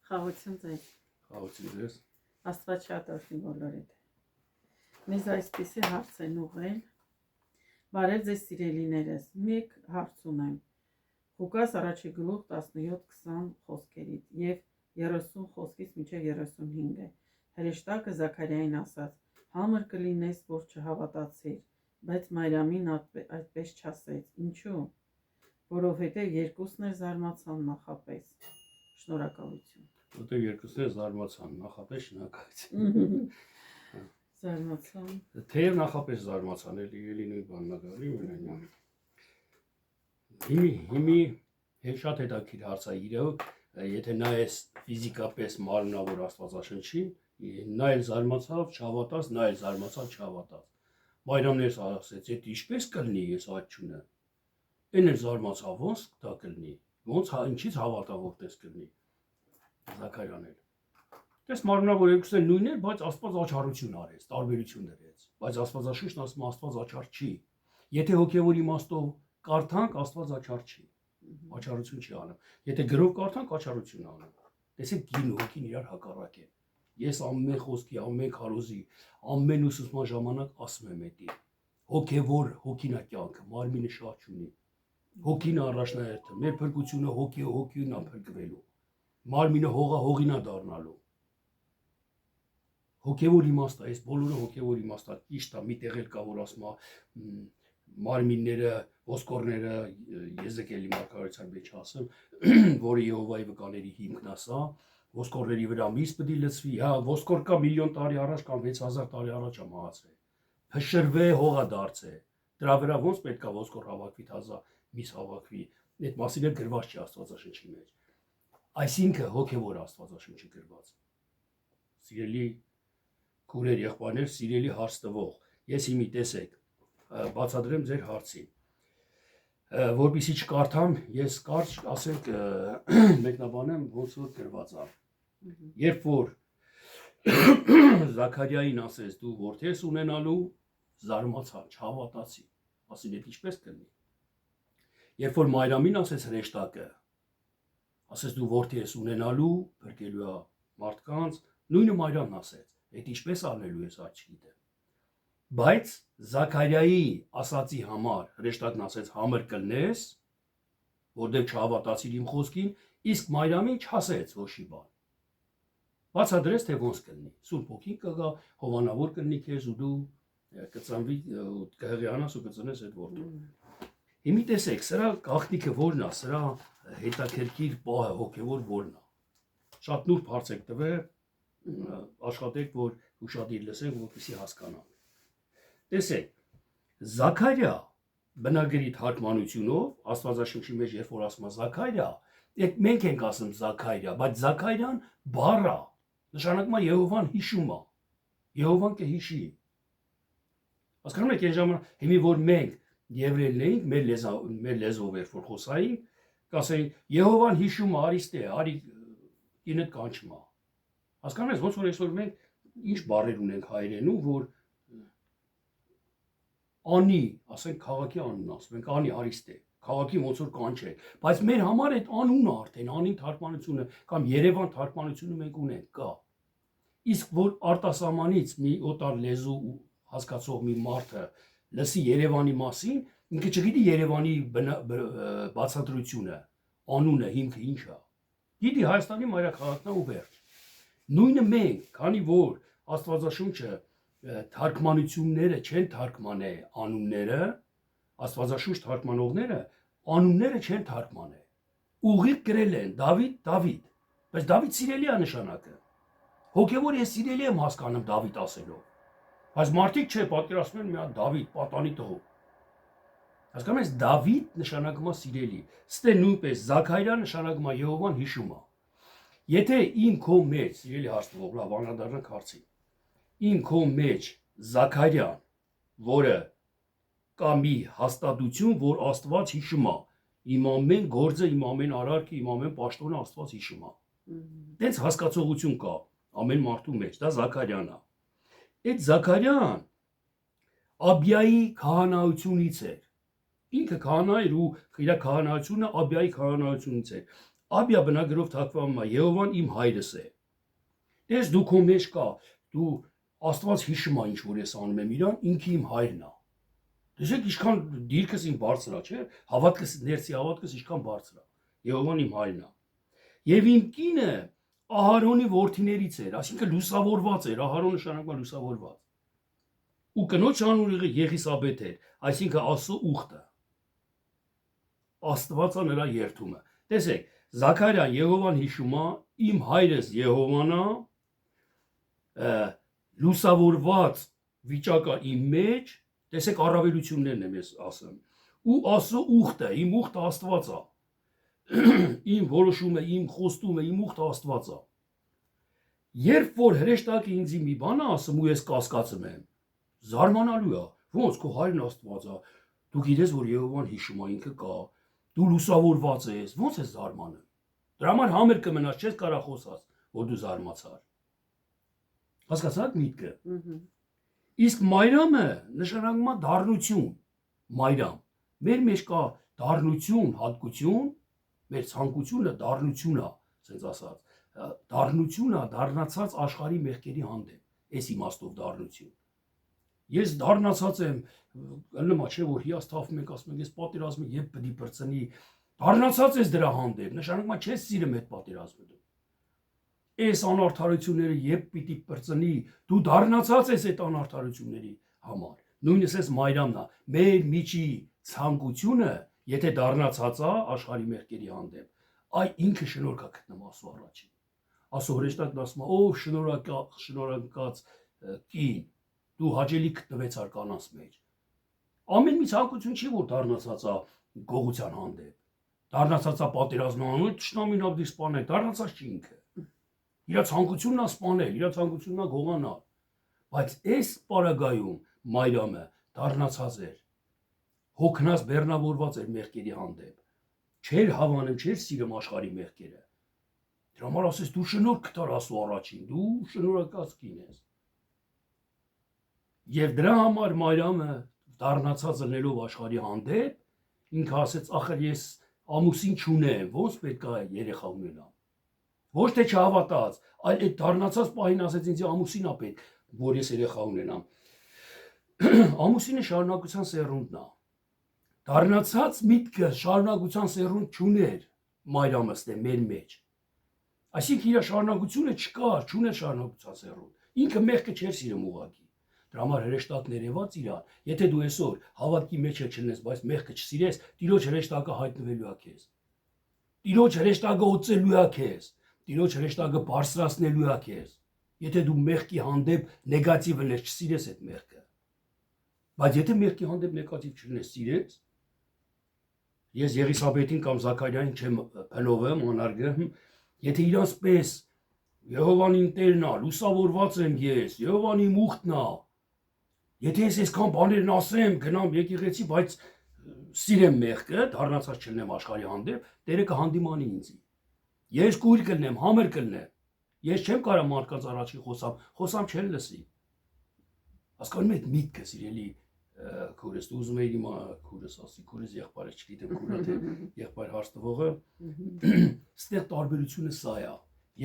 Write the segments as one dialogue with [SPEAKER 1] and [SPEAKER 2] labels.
[SPEAKER 1] Խաղություն ձեր։
[SPEAKER 2] Խաղություն ձեզ։
[SPEAKER 1] Աստված շատ օրհնի բոլորիդ։ Մեզ այսպիսի հարց են ուղղել։ Բարև ձեզ սիրելիներս, մեկ հարց ունեմ։ Ղուկաս առաջի գլուխ 17-20 խոսքերից եւ 30 խոսքից մինչեւ 35-ը։ Հրեշտակը Զաքարիային ասաց. «Համր կլինես, որ չհավատացիր, բայց Մարիամին այդպես չասեց։ Ինչու՞։ Որովհետեւ երկուսն էլ զարմացան նախապես»։ Շնորհակալություն։
[SPEAKER 2] Որտեղ երկուսն էլ զարմացան, նախապես շնորհակալություն։
[SPEAKER 1] Զարմացան։
[SPEAKER 2] Թեև նախապես զարմացան, էլի նույն բանն ա գալի ունենա։ Հիմի շատ հետաքրքիր հարց է իրոք, եթե նայես ֆիզիկապես մարմնավոր Աստվածաշնչին, նա էլ զարմացավ, չհավատաց, նա էլ զարմացավ, չհավատաց։ Մարիամն ասեց, «Էդ ինչպես կլինի, ես այդ չունեմ»։ Էն էլ զարմացավ, ոնց դա կլինի, ոնց ինչից հավատա, որպես կլինի։ Զաքարյանն էլ։ Դες մարմնավոր երկուսն էլ նույնն է, բայց Աստված աչառություն արեց, տարբերություն դրեց։ Բայց Աստվածաշունչն ասում է Աստված աչառ չի։ Եթե հոգևոր իմաստով կարդանք, Աստված աչառ չի։ Աչառություն չի անում։ Եթե գրով կարդանք, աչառություն անում։ Տեսեք, գին հոգին իրար հակառակ են։ Ես ամեն խոսքի, ամեն քարոզի, ամեն ուսուցման ժամանակ ասում եմ էդի։ Հոգևոր հոգին է կյանքը, մարմինը շատ չունի։ Հոգին առաջնահերթը, մեր փրկությունը հոգին է փրկվելու։ Մարմինը հողին է դառնալու։ Հոգևոր իմաստ է, այս բոլորը հոգևոր իմաստ է, ճիշտ է, մի տեղ էլ կա, որ ասում է մարմինները, ոսկորները, Եզեկիելի մարգարեության մեջ ասեմ, որը Եհովայի վկաների հիմքն է սա, ոսկորների վրա միս պետք է լցվի, հա, ոսկոր կա միլիոն տարի առաջ կամ 6000 տարի առաջ է մահացել։ Փշրվե հողա դարձե։ Դրա վրա ոնց պետք է ոսկոր հավաքվի, թազա միս հավաքվի։ Այդ մասին էլ գրված չի Աստվածաշնչի մեջ։ Այսինքն հոգևոր Աստվածաշունչի գրված։ Սիրելի քուրեր, եղբայրներ, սիրելի հարց տվող, ես հիմի տեսեք, բացատրեմ ձեր հարցին։ Որպեսզի չկարդամ, ես կարճ ասենք մեկնաբանեմ, ոնց որ գրված է։ Երբ որ Զաքարիային ասեց դու որդի ես ունենալու, զարմացա, չհավատացի, ասին այդ ինչպես կլինի։ Երբ որ Մարիամին ասեց հրեշտակը, ասեց դու որդի ես ունենալու, փրկելու է մարդկանց, նույնը Մարիամն ասեց, այդ ինչպես անելու ես այդ չգիտեմ։ Բայց Զաքարիայի ասացի համար հրեշտակն ասեց համր կլնես, որտեղ չհավատացիր իմ խոսքին, իսկ Մարիամին չասեց ոչի բան։ Բացատրեց թե ոնց կլինի։ Սուրբ Հոգին կգա, հովանավոր կլինի քեզ ու դու կծնվի, կհղիանաս ու կծնես այդ որդուն։ Հիմի տեսեք, սրա գաղտնիքը որն է, սրա հետաքրքիր պահը հոգևոր որն է։ Շատ նուրբ հարց եք տվել, աշխատեք, որ ուշադիր լսենք, որպեսզի հասկանանք։ Տեսեք, Զաքարիա բնագրի թարգմանությունով, Աստվածաշնչի մեջ երբ որ ասում է Զաքարիա, այդ մենք ենք ասում Զաքարիա, բայց Զաքարիան բառ է, նշանակում է Եհովան հիշում է։ Եհովան կհիշի։ Հասկանում եք, այն ժամանակ հիմի որ մենք եվրейներն էինք, մեր լեզվով էր որ խոսայինք, կասեին Եհովան հիշում է, արիստե, արի ինը կանչում է։ Հասկանում եք, ոնց որ այսօր մենք ինչ բառեր ունենք հայերենում, որ անի, ասենք քաղաքի անունն ասում ենք, անի արիստե, քաղաքի ոնց որ կանչել, բայց մեր համար այդ անունը արդեն, անին թարգմանությունը կամ Երևան թարգմանությունը մենք ունենք, կա։ Իսկ որ արտասահմանից մի օտար լեզու հասկացող մի մարդը լսի Երևանի մասին, ինքը չգիտի Երևանի բացատրությունը, անունը, հիմքը ինչ է։ Գիտի Հայաստանի մայրաքաղաքն է ու վերջ։ Նույնը մենք, քանի որ Աստվածաշունչը թարգմանությունները չեն թարգմանել անունները, Աստվածաշունչ թարգմանողները անունները չեն թարգմանել։ Ուղիղ գրել են Դավիթ, բայց Դավիթ սիրելի է նշանակը։ Հոգևոր ես սիրելի եմ հասկանում Դավիթ ասելով։ Բայց մարդիկ չէ, պատկերացնում են մի հատ Դավիթ, պատանի տղու։ Հասկանում ես, Դավիթ նշանակում է սիրելի։ Ստե նույնպես Զաքարիա նշանակում է Եհովան հիշում է։ Եթե իմ քո մեջ, սիրելի հարցնող, լավ անդրադառնանք հարցին։ Իմ քո մեջ Զաքարիան, որը կա մի հաստատություն, որ Աստված հիշում է, իմ ամեն գործը, իմ ամեն արարքը, իմ ամեն պաշտոնը Աստված հիշում է։ Դենց հասկացողություն կա ամեն մարդու մեջ, դա Զաքարիան է։ Այդ Զաքարիան Աբիայի քահանայությունից էր։ Ինքը քահանա էր ու իր քահանայությունը Աբիայի քահանայությունից էր։ Աբիա բնագրով թարգմանվում է Եհովան իմ հայրս է։ Տես դու քո մեջ կա, դու Աստված հիշում է ինչ որ ես անում եմ իրան, ինքը իմ հայրն է։ Դեսեք ինչքան դիրքս իմ բարձր է, չէ՞։ Հավատքս ներսի հավատքս ինչքան բարձր է։ Եհովան իմ հայրն է։ Եվ իմ կինը Ահարոնի որդիներից էր, այսինքն լուսավորված էր, Ահարոն նշանակում է լուսավորված։ Ու կնոջ անունը Եղիսաբեթ էր, այսինքն Աստծո ուխտը։ Աստվածը նրա երթումը։ Տեսեք, Զաքարիան Եհովան հիշում է, իմ հայրս Եհովան է, լուսավորված վիճակը իմ մեջ, տեսեք առավելություններն եմ ես ասեմ։ Ու Աստծո ուխտը, իմ ուխտը Աստված է։ Իմ որոշումը, իմ խոստումը, իմ ուխտը Աստված է։ Երբ որ հրեշտակը ինձ մի բան է ասում ու ես կասկածում եմ, զարմանալու է, ոնց քո հայրն Աստված է, դու գիտես որ Եհովան հիշում է, ինքը կա, դու լուսավորված ես, ոնց ես զարմանում։ Դրա համար համեր կմնաս, չես կարող խոսած, որ դու զարմացար։ Հասկացաք միտքը։ Իսկ Մայրամը նշանակում է դառնություն, Մայրամ։ Մեր մեջ կա դառնություն, հատկություն, մեր ցանկությունը դառնություն է, ասենց ասած, դառնությունը դառնացած աշխարհի մեղքերի հանդեպ, այս իմաստով դառնություն։ Ես դառնացած եմ, ըլլմա չէ որ հիասթափում եք, ասում եք, ես պատերազմը երբ պիտի բրծնի, դառնացած ես դրա հանդեպ, նշանակում է չես սիրում այդ պատերազմը դու։ Այս անարդարությունները երբ պիտի բրծնի, դու դառնացած ես այդ անարդարությունների համար։ Նույնիսկ այս Մայրամն է, մեր միջի ցանկությունը, եթե դառնացած է աշխարհի մեղքերի հանդեպ, այ ինքը շնորհք է գտնում Աստծո առաջին։ Աստծո հրեշտակն ասում է, ով շնորհակած կին, դու հաճելի գտնվեցար կանանց մեջ։ Ամեն մի ցանկություն չի որ դառնացած է գողության հանդեպ։ Դառնացած է պատերազմի անունը ճշտամին ապդի սպանել, դառնացած չի ինքը։ Իր ցանկությունն է սպանել, իր ցանկությունն է գողանալ։ Բայց այս պարագայում Մայրամը դառնացած էր, հոգնած բեռնավորված էր մեղքերի հանդեպ։ Չէր հավանում, չէր սիրում աշխարհի մեղքերը։ Դրա համար ասես դու շնորհք կտար Աստծո առաջին, դու շնորհակած կին ես։ Եվ դրա համար Մայրամը դառնացած ելնելով աշխարհի հանդեպ, ինքը ասեց, ախր ես ամուսին չունեմ, ոնց պետք է երեխա ունենամ։ Ոչ թե չհավատաց, այլ այդ դառնացած պահին ասեց ինձ ամուսին է պետք, որ ես երեխա ունենամ։ Ամուսինը շարունակության սերունդն է։ Դառնացած միտքը շարունակության սերունդ չուներ Մայրամը ստե մեր մեջ։ Այսինքն իր շարունակությունը չկար, չուներ շարունակության սերունդ։ Ինքը մեղքը չէր սիրում ուղղակի։ Դրա համար հրեշտակն երևաց իրան։ Եթե դու այսօր հավատքի մեջ չլնես, բայց մեղքը չսիրես, Տիրոջ հրեշտակը հայտնվելու է քեզ։ Տիրոջ հրեշտակը օծելու է քեզ։ Տիրոջ հրեշտակը բարձրացնելու է քեզ։ Եթե դու մեղքի հանդեպ նեգատիվ ես, չսիրես այդ մեղքը։ Բայց եթե մեղքի հանդեպ նեգատիվ չլնես, սիրես, ես Եղիսաբեթին կամ Զաքարիային չեմ փնովեմ, անարգեմ, եթե իրանց պես Եհովան իմ Տերն է, լուսավորված եմ ես, Եհովան իմ ուխտն է։ Եթե ես այսքան բաներն ասեմ, գնամ եկեղեցի, բայց սիրեմ մեղքը, դառնացած չլնեմ աշխարհի հանդեպ, Տերը կհանդիմանի ինձ։ Ես կույր կլնեմ, համեր կլնեմ։ Ես չեմ կարող մարդկանց առաջին խոսամ չեն լսի։ Հասկանում եք միտքը, սիրելի քուրս, դու ուզում ես իմ քուրս ասի, քուրս եղբայրը չգիտեմ, քուրը թե եղբայր հարց տվողը, ստեղ տարբերությունը սա է։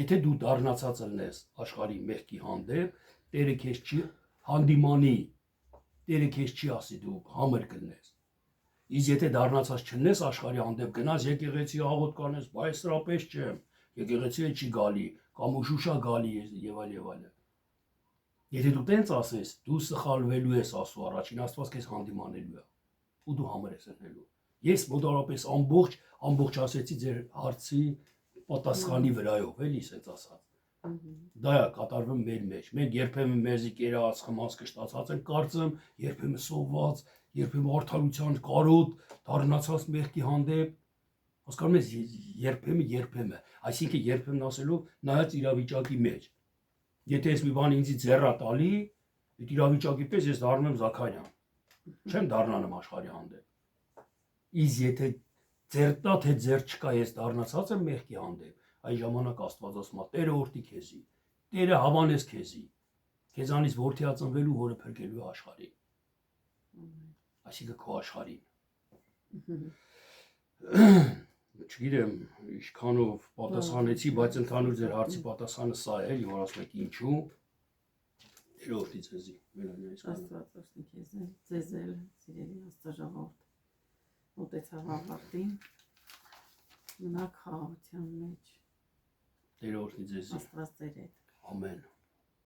[SPEAKER 2] Եթե դու դառնացած ելնես աշխարհի մեղքի հանդեպ, Տերը քեզ չի հանդիմանի, Տերը քեզ չի ասի դու համր կլնես։ Իսկ եթե դառնացած չլնես աշխարհի հանդեպ գնաս եկեղեցի աղոտ կանես, բայց սրապես չեմ, եկեղեցիը չի գալի, կամ ուշուշա գալի եւ այլ։ Եթե դու տենց ասես, դու սխալվելու ես Աստծո առաջին, Աստված քեզ հանդիմանելու է, ու դու համր ես ելնելու։ Ես մոտավորապես ամբողջ ասեցի ձեր հարցի պատասխանի վրայով, էլի ասած ասած։ Դա է կատարվում մեր մեջ։ Մենք երբեմն մեզի կերած, խմած, կշտացած ենք կարծեմ, երբեմն սոված, երբեմն արդարության կարոտ, դառնացած մեղքի հանդեպ։ Հասկանում ես, երբեմն, այսինքն երբեմն ասելով նայած իրավիճակի մեջ։ Եթե ես մի բան ինձի ձեռա տալի, այդ իրավիճակի պես ես դառնում եմ Զաքարիան։ Չեմ դառնանում աշխարհի հանդեպ։ Իսկ եթե ձեր տա թե ձեր չկա, ես դառնացած եմ մեղքի հանդեպ, այն ժամանակ Աստված ասում է, Տերը օրհնի քեզի, Տերը հավանես քեզի, քեզանից որդիածնվելու, որը փրկելու աշխարհին։ Այսինքն քո աշխարհին։ չգիտեմ, ինչքանով պատասխանեցի, բայց ընդհանուր ձեր հարցի պատասխանը սա է, եւ որ ասում եք ինչու։ Տեր օրհնի ձեզի։ Մելանիայից կանեմ։
[SPEAKER 1] Աստված օրհնի քեզ, ձեզ էլ, սիրելի Աստվածաշնորհ, մոտեցավ ավարտին, մնաք խաղաղության մեջ,
[SPEAKER 2] Տեր օրհնի ձեզի։
[SPEAKER 1] Աստված ձեր հետ։
[SPEAKER 2] Ամեն։